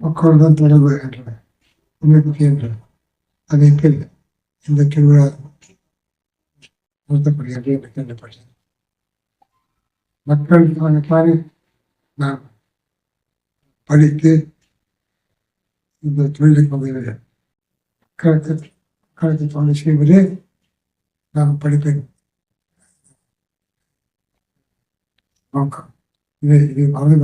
மக்களுடன் தொடர்பு என்ற அமைப்பு என்ற அமைப்பில் இந்த திருவிழா நடத்தப்படுகிறது என்று கேள்விப்பட்டேன். மக்களுக்கான நாம் படித்து இந்த தொழிலை கொண்டு மக்களுக்கு தொழில் செய்வதே நாம் படிப்பேன் நோக்கம். இது மறந்து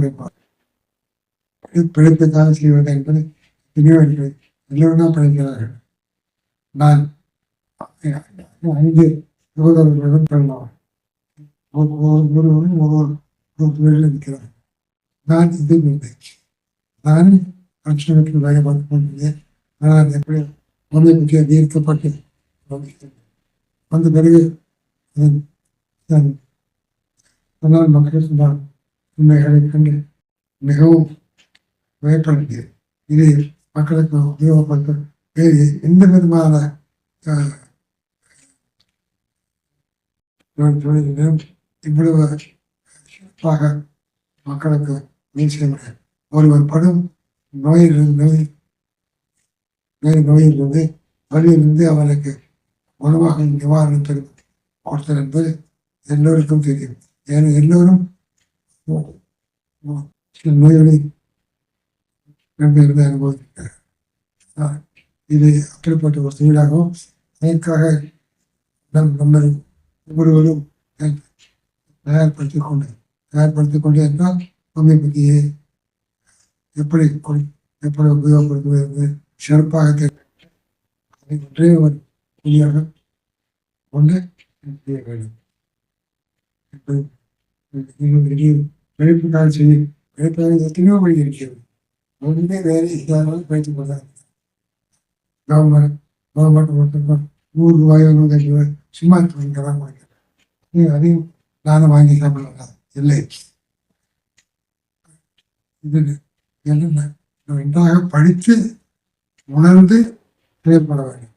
பிழைப்புக்காக செய்வது என்பது பெரியவர்கள் எல்லோரும் படிக்கிறார்கள். நான் 5 சகோதரர்களுடன் பிறந்தவன். ஒவ்வொரு தொழில் இருக்கிறார். நான் இது இல்லை. நான் அச்சகத்தில் வேலை பார்த்து கொண்டிருந்தேன். ஆனால் எப்படி மொழி பற்றி அதிகரிக்கப்பட்டு வந்த பிறகு மக்களுக்கு நான் உண்மைகளை கண்டு மிகவும் பயப்படுகிறது. இது மக்களுக்கு உபயோகப்படுத்த வேறு எந்த விதமான தொழிலும் இவ்வளவு சிறப்பாக மக்களுக்கு உதவி செய்ய முடியாது. ஒருவர் படும் நோயிலிருந்து வழியிலிருந்து அவனுக்கு உணவாக நிவாரணம் கொடுத்தல் என்பது எல்லோருக்கும் தெரியும். ஏன்னா எல்லோரும் சில நோய்களை இருந்து அனுபவிக்கிறார். இது அப்படிப்பட்ட ஒரு தொழிலாகவும் அதற்காக நம்மை ஒவ்வொருவரும் தயார்படுத்திக் கொண்டு என்றால் ஹோமியோபதியை எப்படி உபயோகப்படுத்துவது என்று சிறப்பாக அதை ஒன்றே ஒரு வழியாக கொண்டு செய்ய வேண்டும். பிழைப்புக்காக செய்யும் பிழைப்பாக எத்தனையோ வழி இருக்கிறது. ஒன்றுமே வேறு இல்லாமல் பயிற்சி கொண்டாங்க. கவர்மெண்ட் மட்டும் 100 ரூபாயோ 150 ரூபாய் சும்மா இருக்கிறாங்க. அதையும் நானும் வாங்கி சாப்பிடலாம் இல்லை. இது என்ன நன்றாக படித்து உணர்ந்து செயல்பட வேண்டும்.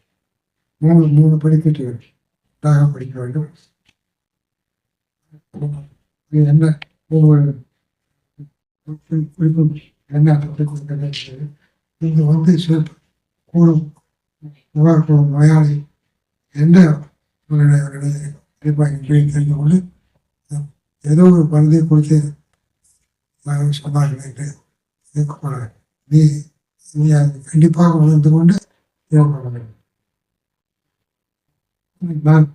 3 படிக்கட்டு நன்றாக படிக்க வேண்டும். என்ன ஒவ்வொரு குறிப்பும் என்ன இங்கு சிறப்பு கூடும் நோயாளி எந்த தெரிந்து கொண்டு ஏதோ ஒரு மருந்தை கொடுத்து சொன்னார்கள் என்று நீ கண்டிப்பாக உணர்ந்து கொண்டு செயல்பட வேண்டும். நான்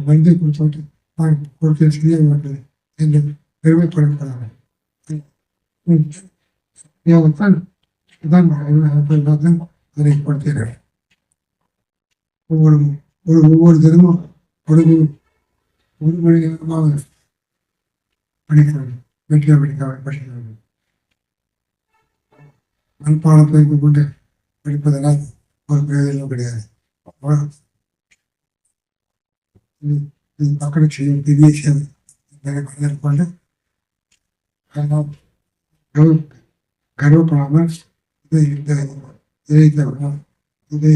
மருந்தை கொடுத்து நான் கொடுத்த செய்யப்பட்டது என்று பெருமைப்படுகிறார்கள். அதை கொடுத்தீர்கள். ஒவ்வொரு தினமும் ஒரு மணி நேரமாக படிக்க வேண்டும். வெற்றியாக படிக்க வேண்டும். மண்பாடத்தை கொண்டு படிப்பதனால் ஒரு பிரயோஜனம் கிடையாது. மக்களுக்கு செய்யும் பெரிய சேவை கொண்டு கர்வப்படாமல் இதை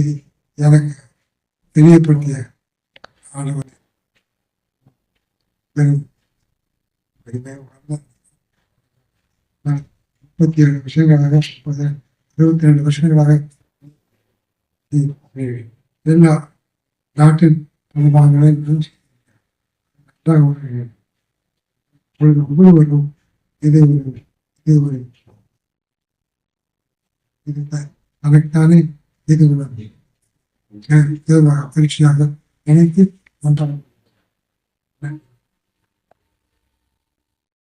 எனக்கு தெரியப்படுத்திய ஆளுநர் பெரும் 32 வருஷங்களாக 22 வருஷங்களாக எல்லா நாட்டின் நிர்வாகங்களையும் ஒவ்வொருவரும் இது தனக்குத்தானே இது பரீட்சையாக நினைத்து